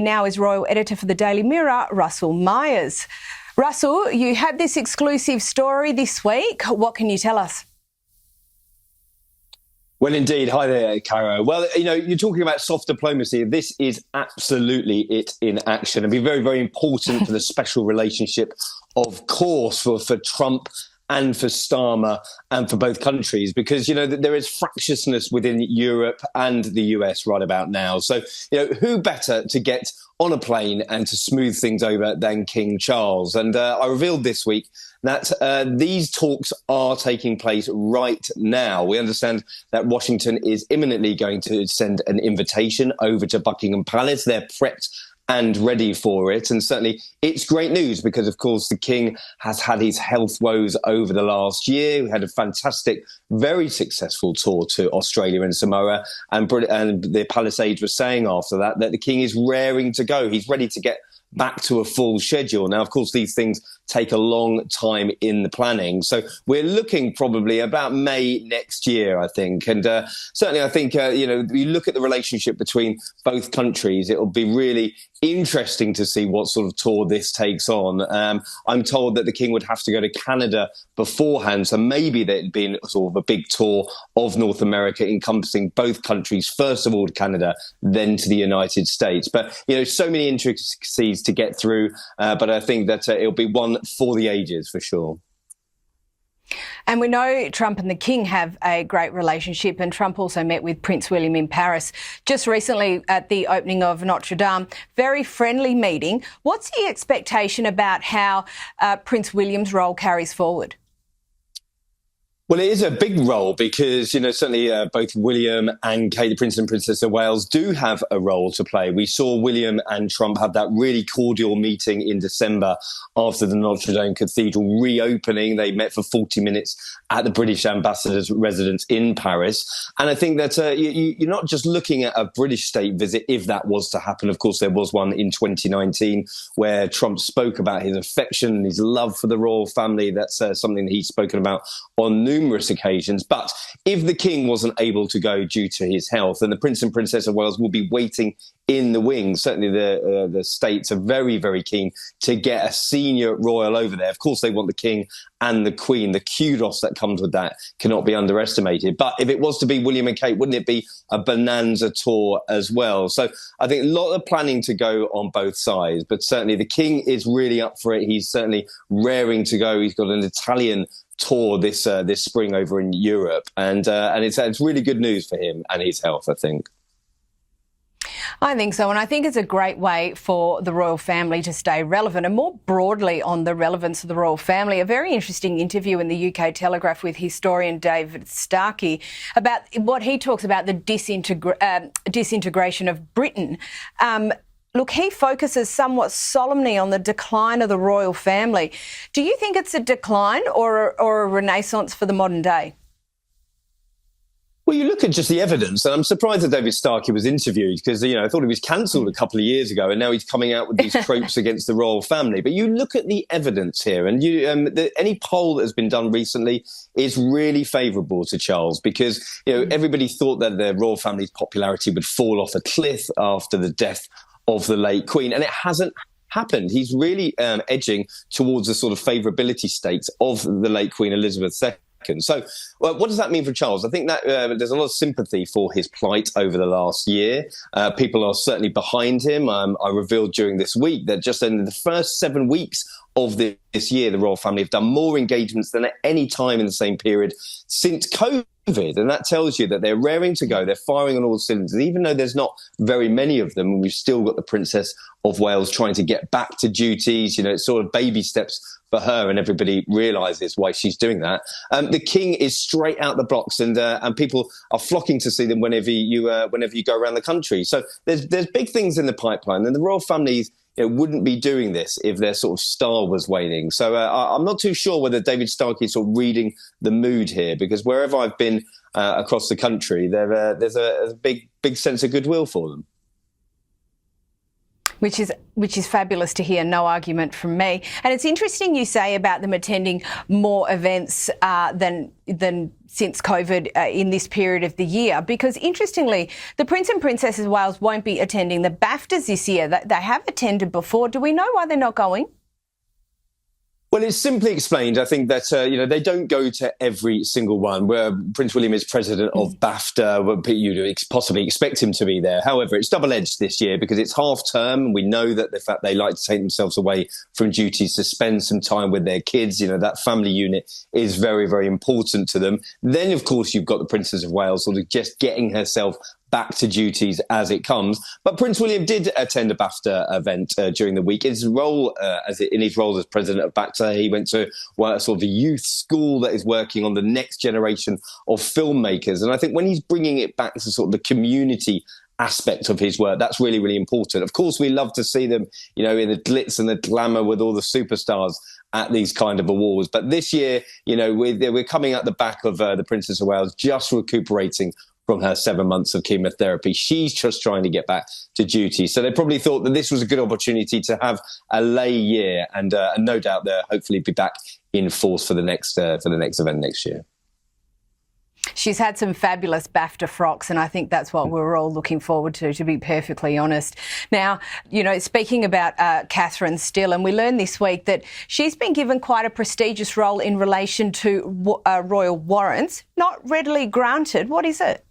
Now is Royal Editor for the Daily Mirror, Russell Myers. Russell, you had this exclusive story this week. What can you tell us? Well, indeed. Hi there, Caro. Well, you're talking about soft diplomacy. This is absolutely it in action. It'll be very, very important for the special relationship, of course, for Trump and for Starmer and for both countries, because, there is fractiousness within Europe and the US right about now. So, who better to get on a plane and to smooth things over than King Charles? And I revealed this week that these talks are taking place right now. We understand that Washington is imminently going to send an invitation over to Buckingham Palace. They're prepped and ready for it. And certainly it's great news because, of course, the King has had his health woes over the last year. We had a fantastic, very successful tour to Australia and Samoa. And the Palisades were saying after that the King is raring to go. He's ready to get back to a full schedule. Now, of course, these things take a long time in the planning. So we're looking probably about May next year, I think. And certainly I think, you look at the relationship between both countries, it will be really interesting to see what sort of tour this takes on. I'm told that the King would have to go to Canada beforehand. So maybe there'd be sort of a big tour of North America encompassing both countries, first of all to Canada, then to the United States. But, so many intricacies to get through. But I think that it'll be one for the ages, for sure. And we know Trump and the King have a great relationship, and Trump also met with Prince William in Paris just recently at the opening of Notre Dame. Very friendly meeting. What's the expectation about how Prince William's role carries forward? Well, it is a big role because, certainly both William and Kate, the Prince and Princess of Wales, do have a role to play. We saw William and Trump have that really cordial meeting in December after the Notre Dame Cathedral reopening. They met for 40 minutes at the British ambassador's residence in Paris. And I think that you're not just looking at a British state visit, if that was to happen. Of course, there was one in 2019 where Trump spoke about his affection and his love for the royal family. That's something that he's spoken about on numerous occasions. But if the King wasn't able to go due to his health, then the Prince and Princess of Wales will be waiting in the wings. Certainly the states are very, very keen to get a senior royal over there. Of course, they want the King and the Queen. The kudos that comes with that cannot be underestimated. But if it was to be William and Kate, wouldn't it be a bonanza tour as well? So I think a lot of planning to go on both sides. But certainly the King is really up for it. He's certainly raring to go. He's got an Italian tour this spring over in Europe, and it's really good news for him and his health, I think. I think so, and I think it's a great way for the royal family to stay relevant. And more broadly on the relevance of the royal family, a very interesting interview in the UK Telegraph with historian David Starkey about what he talks about the disintegration of Britain. Look, he focuses somewhat solemnly on the decline of the royal family. Do you think it's a decline or a renaissance for the modern day? Well, you look at just the evidence, and I'm surprised that David Starkey was interviewed because, I thought he was cancelled a couple of years ago, and now he's coming out with these tropes against the royal family. But you look at the evidence here, and any poll that has been done recently is really favourable to Charles because, everybody thought that the royal family's popularity would fall off a cliff after the death of the late Queen, and it hasn't happened. He's really edging towards the sort of favourability stakes of the late Queen Elizabeth II. So what does that mean for Charles? I think that there's a lot of sympathy for his plight over the last year. People are certainly behind him. I revealed during this week that just in the first 7 weeks of this year, the royal family have done more engagements than at any time in the same period since COVID. And that tells you that they're raring to go. They're firing on all cylinders, even though there's not very many of them. And we've still got the Princess of Wales trying to get back to duties. It's sort of baby steps for her, and everybody realises why she's doing that. The King is straight out the blocks, and people are flocking to see them whenever you go around the country. So there's big things in the pipeline, and the royal families wouldn't be doing this if their sort of star was waning. So I'm not too sure whether David Starkey is sort of reading the mood here, because wherever I've been across the country, there's a big sense of goodwill for them. Which is fabulous to hear. No argument from me. And it's interesting you say about them attending more events than since COVID in this period of the year, because interestingly, the Prince and Princess of Wales won't be attending the BAFTAs this year. They have attended before. Do we know why they're not going? Well, it's simply explained. I think that, they don't go to every single one. Where Prince William is president of BAFTA, you'd possibly expect him to be there. However, it's double-edged this year because it's half-term. We know that the fact they like to take themselves away from duties to spend some time with their kids, that family unit is very, very important to them. Then, of course, you've got the Princess of Wales sort of just getting herself back to duties as it comes. But Prince William did attend a BAFTA event during the week. In his role as president of BAFTA, he went to a sort of a youth school that is working on the next generation of filmmakers. And I think when he's bringing it back to sort of the community aspect of his work, that's really, really important. Of course, we love to see them, in the glitz and the glamour with all the superstars at these kind of awards. But this year, we're coming at the back of the Princess of Wales, just recuperating from her 7 months of chemotherapy. She's just trying to get back to duty. So they probably thought that this was a good opportunity to have a lay year, and no doubt they'll hopefully be back in force for the next event next year. She's had some fabulous BAFTA frocks, and I think that's what we're all looking forward to be perfectly honest. Now, speaking about Catherine Still, and we learned this week that she's been given quite a prestigious role in relation to royal warrants, not readily granted. What is it?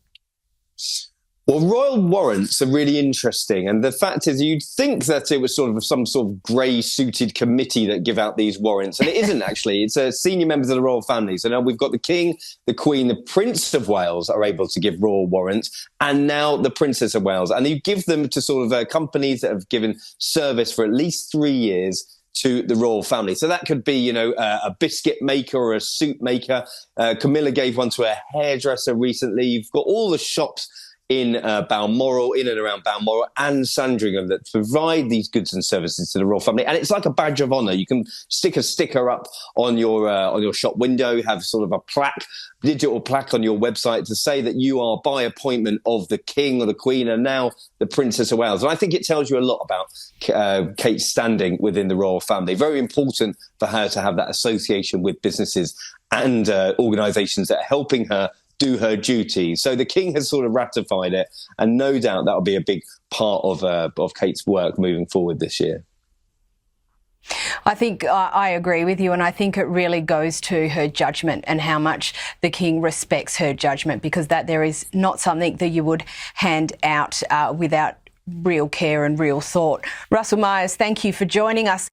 Well, royal warrants are really interesting. And the fact is, you'd think that it was sort of some sort of grey-suited committee that give out these warrants. And it isn't, actually. It's senior members of the royal family. So now we've got the King, the Queen, the Prince of Wales are able to give royal warrants, and now the Princess of Wales. And you give them to sort of companies that have given service for at least 3 years to the royal family. So that could be, a biscuit maker or a suit maker. Camilla gave one to a hairdresser recently. You've got all the shops in Balmoral, in and around Balmoral and Sandringham that provide these goods and services to the royal family. And it's like a badge of honour. You can stick a sticker up on your shop window, have sort of a plaque, digital plaque on your website to say that you are by appointment of the King or the Queen and now the Princess of Wales. And I think it tells you a lot about Kate's standing within the royal family. Very important for her to have that association with businesses and organisations that are helping her do her duty. So the King has sort of ratified it, and no doubt that'll be a big part of Kate's work moving forward this year. I think I agree with you, and I think it really goes to her judgment and how much the King respects her judgment, because that there is not something that you would hand out without real care and real thought. Russell Myers, thank you for joining us.